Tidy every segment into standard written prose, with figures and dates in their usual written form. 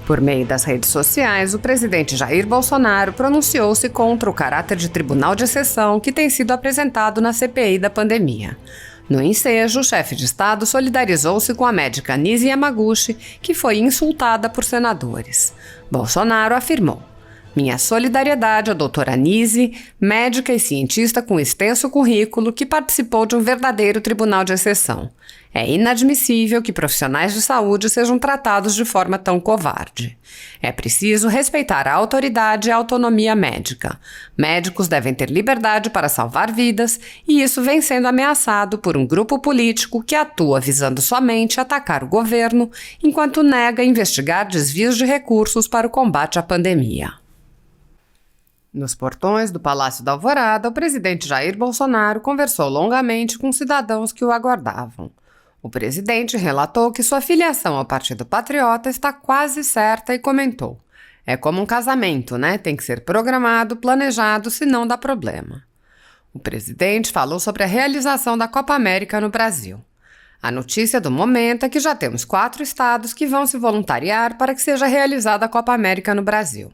Por meio das redes sociais, o presidente Jair Bolsonaro pronunciou-se contra o caráter de tribunal de exceção que tem sido apresentado na CPI da pandemia. No ensejo, o chefe de Estado solidarizou-se com a médica Nise Yamaguchi, que foi insultada por senadores. Bolsonaro afirmou: "Minha solidariedade à doutora Nise, médica e cientista com extenso currículo que participou de um verdadeiro tribunal de exceção. É inadmissível que profissionais de saúde sejam tratados de forma tão covarde. É preciso respeitar a autoridade e a autonomia médica. Médicos devem ter liberdade para salvar vidas e isso vem sendo ameaçado por um grupo político que atua visando somente atacar o governo, enquanto nega investigar desvios de recursos para o combate à pandemia." Nos portões do Palácio da Alvorada, o presidente Jair Bolsonaro conversou longamente com cidadãos que o aguardavam. O presidente relatou que sua filiação ao Partido Patriota está quase certa e comentou: "É como um casamento, né? Tem que ser programado, planejado, senão dá problema." O presidente falou sobre a realização da Copa América no Brasil. A notícia do momento é que já temos 4 estados que vão se voluntariar para que seja realizada a Copa América no Brasil.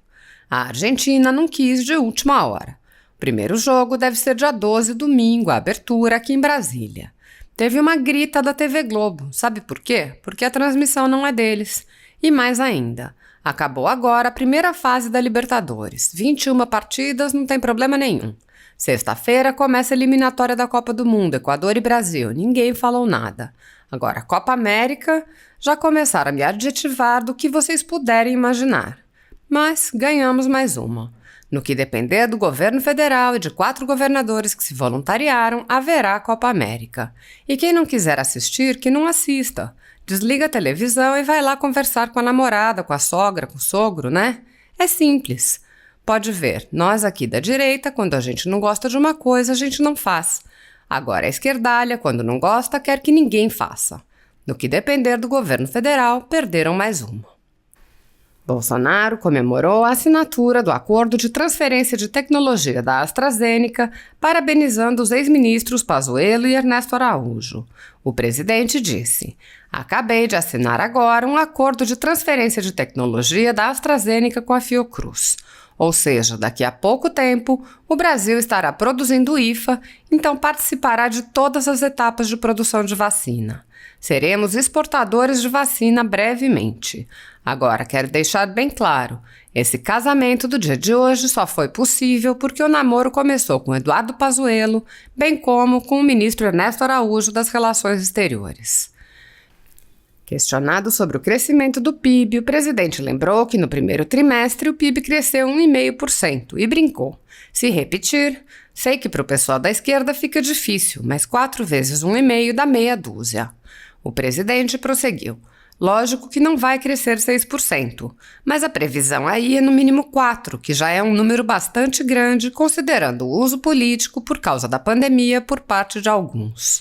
A Argentina não quis de última hora. O primeiro jogo deve ser dia 12, domingo, a abertura aqui em Brasília. Teve uma grita da TV Globo. Sabe por quê? Porque a transmissão não é deles. E mais ainda, acabou agora a primeira fase da Libertadores. 21 partidas, não tem problema nenhum. Sexta-feira começa a eliminatória da Copa do Mundo, Equador e Brasil. Ninguém falou nada. Agora, a Copa América, já começaram a me adjetivar do que vocês puderem imaginar. Mas ganhamos mais uma. No que depender do governo federal e de 4 governadores que se voluntariaram, haverá a Copa América. E quem não quiser assistir, que não assista. Desliga a televisão e vai lá conversar com a namorada, com a sogra, com o sogro, né? É simples. Pode ver, nós aqui da direita, quando a gente não gosta de uma coisa, a gente não faz. Agora a esquerdalha, quando não gosta, quer que ninguém faça. No que depender do governo federal, perderam mais uma. Bolsonaro comemorou a assinatura do acordo de transferência de tecnologia da AstraZeneca, parabenizando os ex-ministros Pazuello e Ernesto Araújo. O presidente disse: "Acabei de assinar agora um acordo de transferência de tecnologia da AstraZeneca com a Fiocruz. Ou seja, daqui a pouco tempo, o Brasil estará produzindo IFA, então participará de todas as etapas de produção de vacina. Seremos exportadores de vacina brevemente. Agora, quero deixar bem claro, esse casamento do dia de hoje só foi possível porque o namoro começou com Eduardo Pazuello, bem como com o ministro Ernesto Araújo das Relações Exteriores." Questionado sobre o crescimento do PIB, o presidente lembrou que no primeiro trimestre o PIB cresceu 1,5% e brincou: "Se repetir, sei que para o pessoal da esquerda fica difícil, mas 4 vezes 1,5 dá meia dúzia." O presidente prosseguiu: "Lógico que não vai crescer 6%, mas a previsão aí é no mínimo 4%, que já é um número bastante grande, considerando o uso político por causa da pandemia por parte de alguns.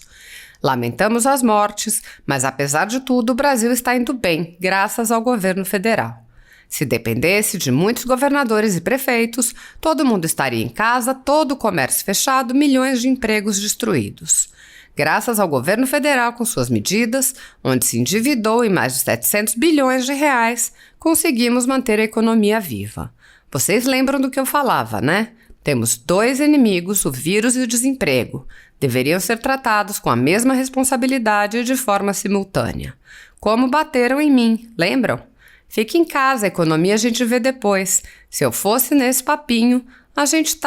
Lamentamos as mortes, mas apesar de tudo, o Brasil está indo bem, graças ao governo federal. Se dependesse de muitos governadores e prefeitos, todo mundo estaria em casa, todo o comércio fechado, milhões de empregos destruídos. Graças ao governo federal com suas medidas, onde se endividou em mais de 700 bilhões de reais, conseguimos manter a economia viva. Vocês lembram do que eu falava, né? Temos 2 inimigos, o vírus e o desemprego. Deveriam ser tratados com a mesma responsabilidade e de forma simultânea. Como bateram em mim, lembram? Fique em casa, a economia a gente vê depois. Se eu fosse nesse papinho, a gente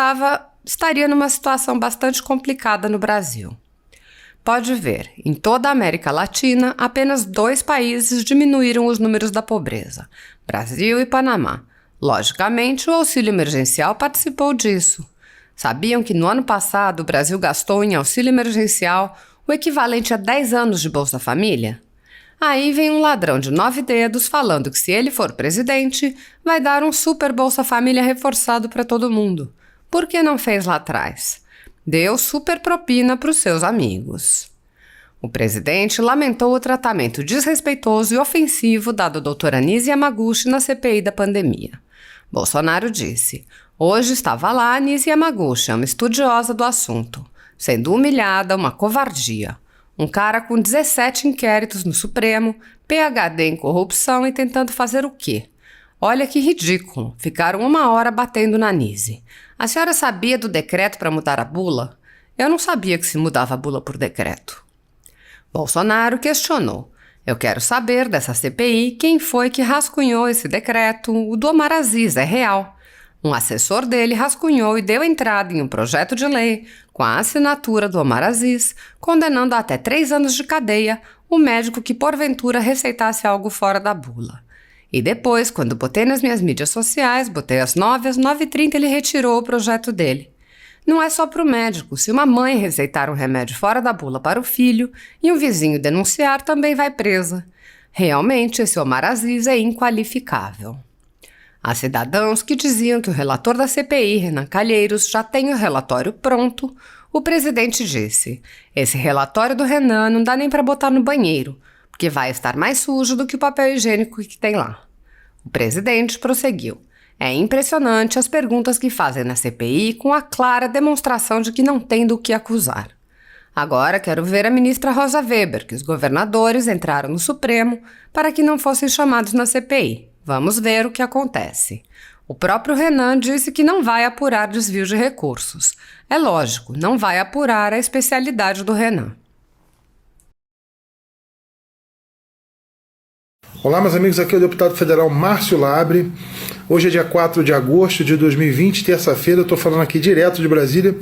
estaria numa situação bastante complicada no Brasil." Pode ver, em toda a América Latina, apenas 2 países diminuíram os números da pobreza: Brasil e Panamá. Logicamente, o auxílio emergencial participou disso. Sabiam que no ano passado o Brasil gastou em auxílio emergencial o equivalente a 10 anos de Bolsa Família? Aí vem um ladrão de 9 dedos falando que se ele for presidente, vai dar um super Bolsa Família reforçado para todo mundo. Por que não fez lá atrás? Deu super propina para os seus amigos. O presidente lamentou o tratamento desrespeitoso e ofensivo dado à doutora Nise Yamaguchi na CPI da pandemia. Bolsonaro disse: "Hoje estava lá a Nise Yamaguchi, uma estudiosa do assunto, sendo humilhada, uma covardia. Um cara com 17 inquéritos no Supremo, PhD em corrupção e tentando fazer o quê? Olha que ridículo, ficaram 1 hora batendo na Nise. A senhora sabia do decreto para mudar a bula? Eu não sabia que se mudava a bula por decreto. Bolsonaro questionou. Eu quero saber dessa CPI quem foi que rascunhou esse decreto. O do Omar Aziz é real. Um assessor dele rascunhou e deu entrada em um projeto de lei com a assinatura do Omar Aziz, condenando a até 3 anos de cadeia o médico que porventura receitasse algo fora da bula. E depois, quando botei nas minhas mídias sociais, botei às 9h30 ele retirou o projeto dele. Não é só para o médico. Se uma mãe receitar um remédio fora da bula para o filho e um vizinho denunciar, também vai presa. Realmente, esse Omar Aziz é inqualificável. Há cidadãos que diziam que o relator da CPI, Renan Calheiros, já tem o relatório pronto. O presidente disse: esse relatório do Renan não dá nem para botar no banheiro, porque vai estar mais sujo do que o papel higiênico que tem lá. O presidente prosseguiu: é impressionante as perguntas que fazem na CPI com a clara demonstração de que não tem do que acusar. Agora quero ver a ministra Rosa Weber, que os governadores entraram no Supremo para que não fossem chamados na CPI. Vamos ver o que acontece. O próprio Renan disse que não vai apurar desvio de recursos. É lógico, não vai apurar a especialidade do Renan. Olá, meus amigos, aqui é o deputado federal Márcio Labre. Hoje é dia 4 de agosto de 2020, terça-feira. Eu estou falando aqui direto de Brasília.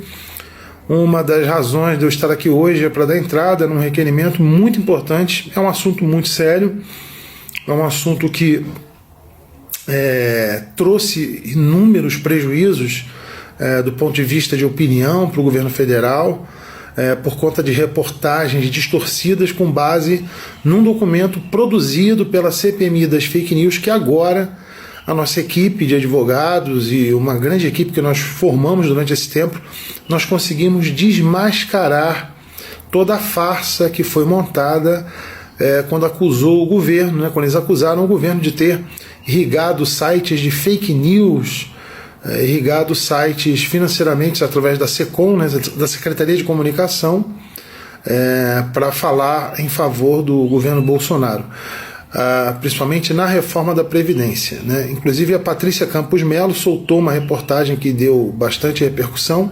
Uma das razões de eu estar aqui hoje é para dar entrada num requerimento muito importante. É um assunto muito sério, é um assunto que trouxe inúmeros prejuízos do ponto de vista de opinião para o governo federal, por conta de reportagens distorcidas com base num documento produzido pela CPMI das fake news, que agora a nossa equipe de advogados e uma grande equipe que nós formamos durante esse tempo, nós conseguimos desmascarar toda a farsa que foi montada quando acusou o governo, quando eles acusaram o governo de ter irrigado sites de fake news, irrigado sites financeiramente através da SECOM, da Secretaria de Comunicação, para falar em favor do governo Bolsonaro, principalmente na reforma da Previdência. Inclusive a Patrícia Campos Melo soltou uma reportagem que deu bastante repercussão,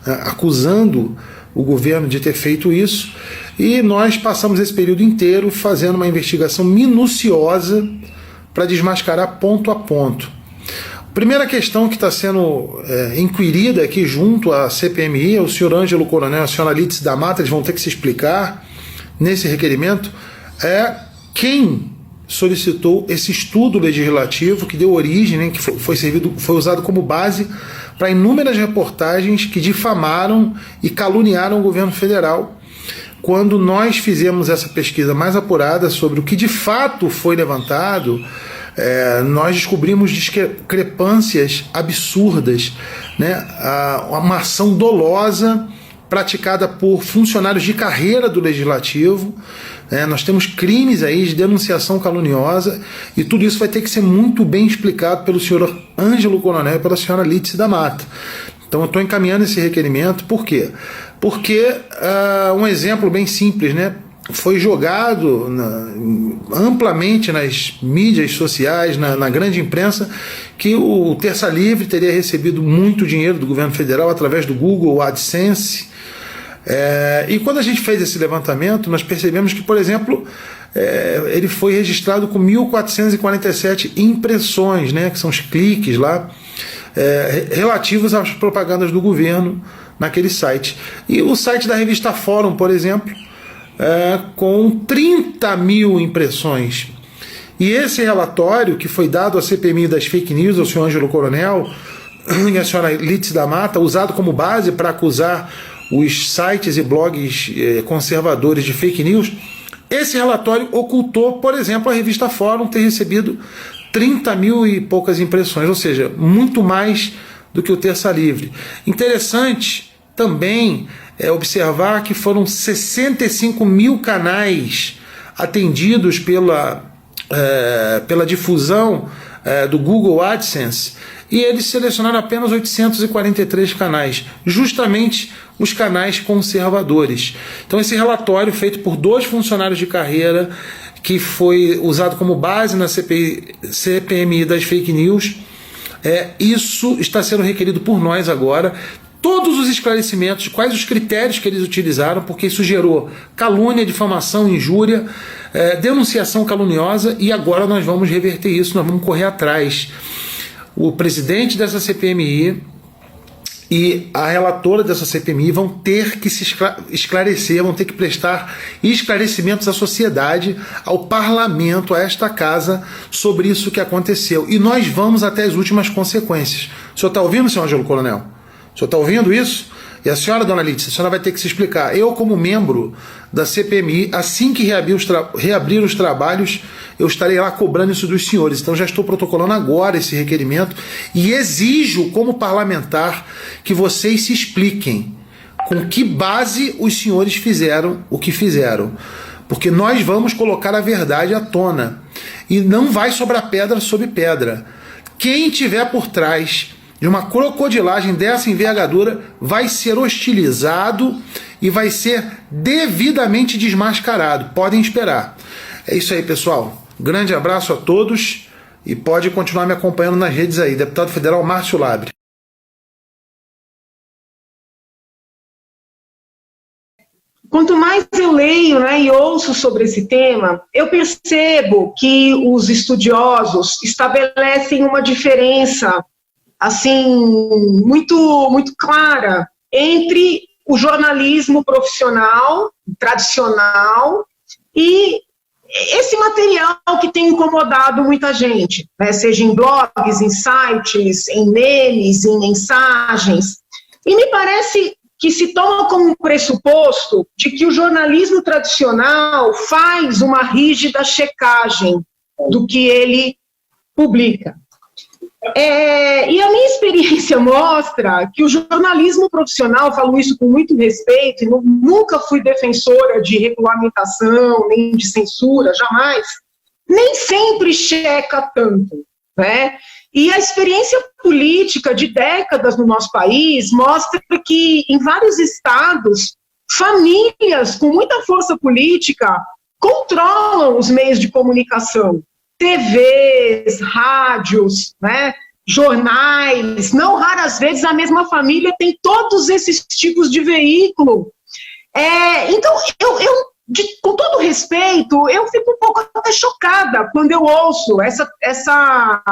acusando o governo de ter feito isso, e nós passamos esse período inteiro fazendo uma investigação minuciosa para desmascarar ponto a ponto. Primeira questão que está sendo inquirida aqui junto à CPMI, é o senhor Ângelo Coronel e a senhora Lídice da Mata, eles vão ter que se explicar nesse requerimento, quem solicitou esse estudo legislativo que deu origem, que foi usado como base para inúmeras reportagens que difamaram e caluniaram o governo federal. Quando nós fizemos essa pesquisa mais apurada sobre o que de fato foi levantado, nós descobrimos discrepâncias absurdas, uma ação dolosa praticada por funcionários de carreira do Legislativo. Nós temos crimes aí de denunciação caluniosa, e tudo isso vai ter que ser muito bem explicado pelo senhor Ângelo Coronel e pela senhora Lídice da Mata. Então eu estou encaminhando esse requerimento. Por quê? Porque um exemplo bem simples, foi jogado amplamente nas mídias sociais, na grande imprensa, que o Terça Livre teria recebido muito dinheiro do governo federal através do Google AdSense. E quando a gente fez esse levantamento, nós percebemos que, por exemplo, ele foi registrado com 1.447 impressões, que são os cliques lá, relativos às propagandas do governo naquele site. E o site da revista Fórum, por exemplo, com 30 mil impressões. E esse relatório que foi dado à CPMI das fake news, ao senhor Ângelo Coronel e à senhora Lídice da Mata, usado como base para acusar os sites e blogs conservadores de fake news, esse relatório ocultou, por exemplo, a revista Fórum ter recebido 30 mil e poucas impressões, ou seja, muito mais do que o Terça Livre. Interessante também observar que foram 65 mil canais atendidos pela difusão do Google AdSense, e eles selecionaram apenas 843 canais, justamente os canais conservadores. Então esse relatório, feito por 2 funcionários de carreira, que foi usado como base na CPMI das fake news, isso está sendo requerido por nós agora. Todos os esclarecimentos de quais os critérios que eles utilizaram, porque isso gerou calúnia, difamação, injúria, denunciação caluniosa, e agora nós vamos reverter isso, nós vamos correr atrás. O presidente dessa CPMI e a relatora dessa CPMI vão ter que se esclarecer, vão ter que prestar esclarecimentos à sociedade, ao parlamento, a esta casa, sobre isso que aconteceu. E nós vamos até as últimas consequências. O senhor está ouvindo, senhor Ângelo Coronel? O senhor está ouvindo isso? E a senhora, dona Lídia, a senhora vai ter que se explicar. Eu, como membro da CPMI, assim que reabrir os trabalhos, eu estarei lá cobrando isso dos senhores. Então já estou protocolando agora esse requerimento e exijo, como parlamentar, que vocês se expliquem com que base os senhores fizeram o que fizeram. Porque nós vamos colocar a verdade à tona. E não vai sobrar pedra sobre pedra. Quem tiver por trás de uma crocodilagem dessa envergadura vai ser hostilizado e vai ser devidamente desmascarado. Podem esperar. É isso aí, pessoal. Grande abraço a todos e pode continuar me acompanhando nas redes aí. Deputado Federal Márcio Labre. Quanto mais eu leio, né, e ouço sobre esse tema, eu percebo que os estudiosos estabelecem uma diferença assim, muito clara entre o jornalismo profissional, tradicional, e esse material que tem incomodado muita gente, né, seja em blogs, em sites, em memes, em mensagens. E me parece que se toma como pressuposto de que o jornalismo tradicional faz uma rígida checagem do que ele publica. E a minha experiência mostra que o jornalismo profissional, falo isso com muito respeito, e nunca fui defensora de regulamentação, nem de censura, jamais, nem sempre checa tanto, né? E a experiência política de décadas no nosso país mostra que, em vários estados, famílias com muita força política controlam os meios de comunicação. TVs, rádios, né, jornais, não raras vezes a mesma família tem todos esses tipos de veículo. Então, com todo respeito, eu fico um pouco até chocada quando eu ouço essa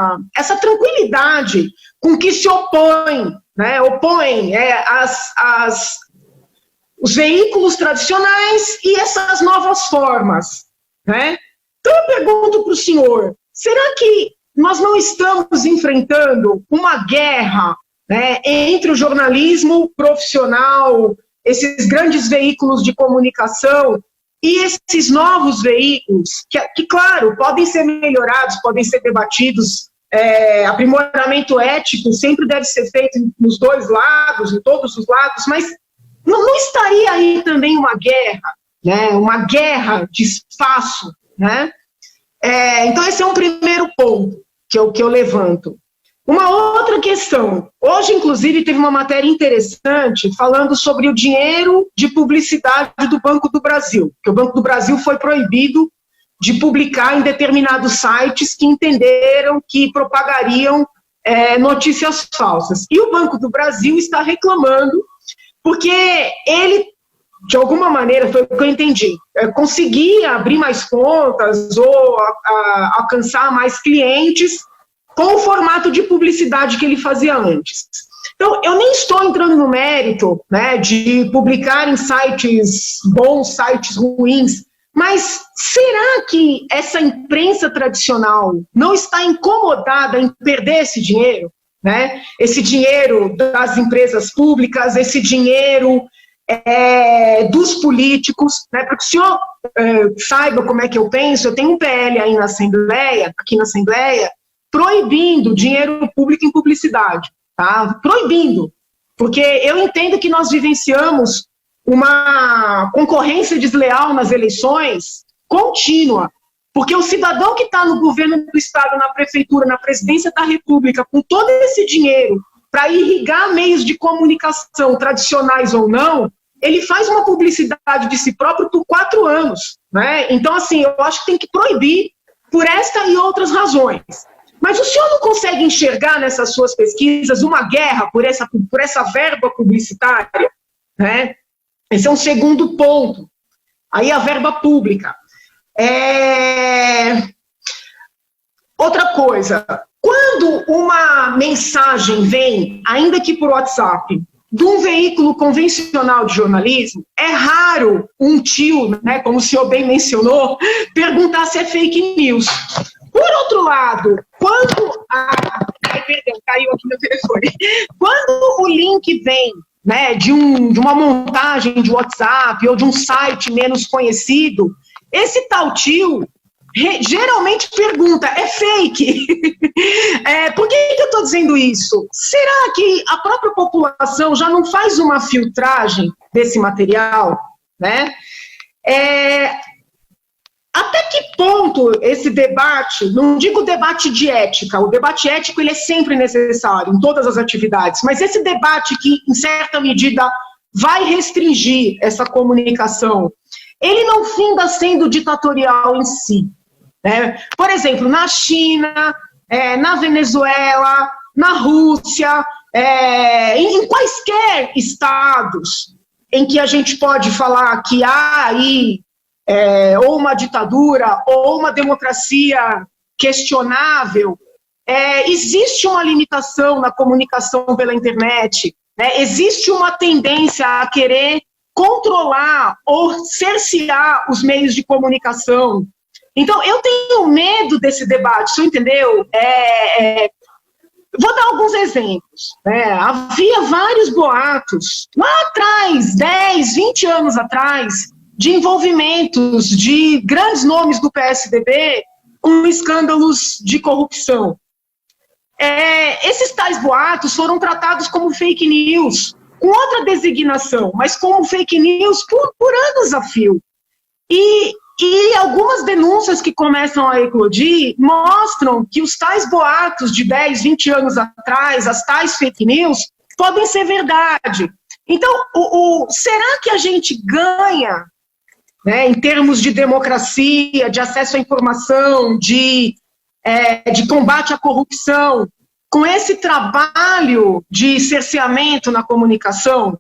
tranquilidade com que se opõem os veículos tradicionais e essas novas formas, né? Então eu pergunto para o senhor, será que nós não estamos enfrentando uma guerra, né, entre o jornalismo profissional, esses grandes veículos de comunicação e esses novos veículos, que claro, podem ser melhorados, podem ser debatidos, aprimoramento ético sempre deve ser feito nos dois lados, em todos os lados, mas não estaria aí também uma guerra, né, uma guerra de espaço, né? Então esse é um primeiro ponto que eu levanto. Uma outra questão, hoje inclusive teve uma matéria interessante falando sobre o dinheiro de publicidade do Banco do Brasil, que o Banco do Brasil foi proibido de publicar em determinados sites que entenderam que propagariam notícias falsas. E o Banco do Brasil está reclamando porque ele, de alguma maneira, foi o que eu entendi, conseguia abrir mais contas ou alcançar mais clientes com o formato de publicidade que ele fazia antes. Então, eu nem estou entrando no mérito, né, de publicar em sites bons, sites ruins, mas será que essa imprensa tradicional não está incomodada em perder esse dinheiro? Né? Esse dinheiro das empresas públicas, esse dinheiro dos políticos, né? Para que o senhor saiba como é que eu penso, eu tenho um PL aí aqui na Assembleia, proibindo dinheiro público em publicidade, tá? Proibindo, porque eu entendo que nós vivenciamos uma concorrência desleal nas eleições contínua. Porque o cidadão que está no governo do Estado, na prefeitura, na presidência da República, com todo esse dinheiro para irrigar meios de comunicação, tradicionais ou não, ele faz uma publicidade de si próprio por 4 anos. Né? Então, assim, eu acho que tem que proibir por esta e outras razões. Mas o senhor não consegue enxergar nessas suas pesquisas uma guerra por essa verba publicitária? Né? Esse é um segundo ponto. Aí a verba pública. Outra coisa, quando uma mensagem vem, ainda que por WhatsApp, de um veículo convencional de jornalismo, é raro um tio, né, como o senhor bem mencionou, perguntar se é fake news. Por outro lado, quando... perdão, caiu aqui meu telefone. Quando o link vem, né, de uma montagem de WhatsApp ou de um site menos conhecido, esse tal tio geralmente pergunta, é fake? Por que eu estou dizendo isso? Será que a própria população já não faz uma filtragem desse material? Né? Até que ponto esse debate, não digo debate de ética, o debate ético ele é sempre necessário em todas as atividades, mas esse debate que, em certa medida, vai restringir essa comunicação, ele não finda sendo ditatorial em si. Né? Por exemplo, na China, na Venezuela, na Rússia, em quaisquer estados em que a gente pode falar que há aí ou uma ditadura ou uma democracia questionável, existe uma limitação na comunicação pela internet, né? Existe uma tendência a querer controlar ou cercear os meios de comunicação. Então, eu tenho medo desse debate, você entendeu? Vou dar alguns exemplos. Né? Havia vários boatos, lá atrás, 10, 20 anos atrás, de envolvimentos de grandes nomes do PSDB com escândalos de corrupção. Esses tais boatos foram tratados como fake news, com outra designação, mas como fake news por anos a fio. E algumas denúncias que começam a eclodir mostram que os tais boatos de 10, 20 anos atrás, as tais fake news, podem ser verdade. Então, será que a gente ganha, né, em termos de democracia, de acesso à informação, de combate à corrupção, com esse trabalho de cerceamento na comunicação?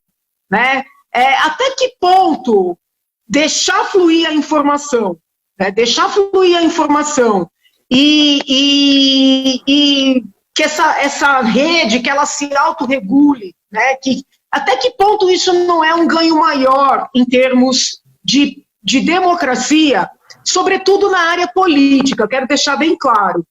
Né? Até que ponto deixar fluir a informação, né? Deixar fluir a informação e que essa rede, que ela se autorregule, né? Até que ponto isso não é um ganho maior em termos de democracia, sobretudo na área política, quero deixar bem claro.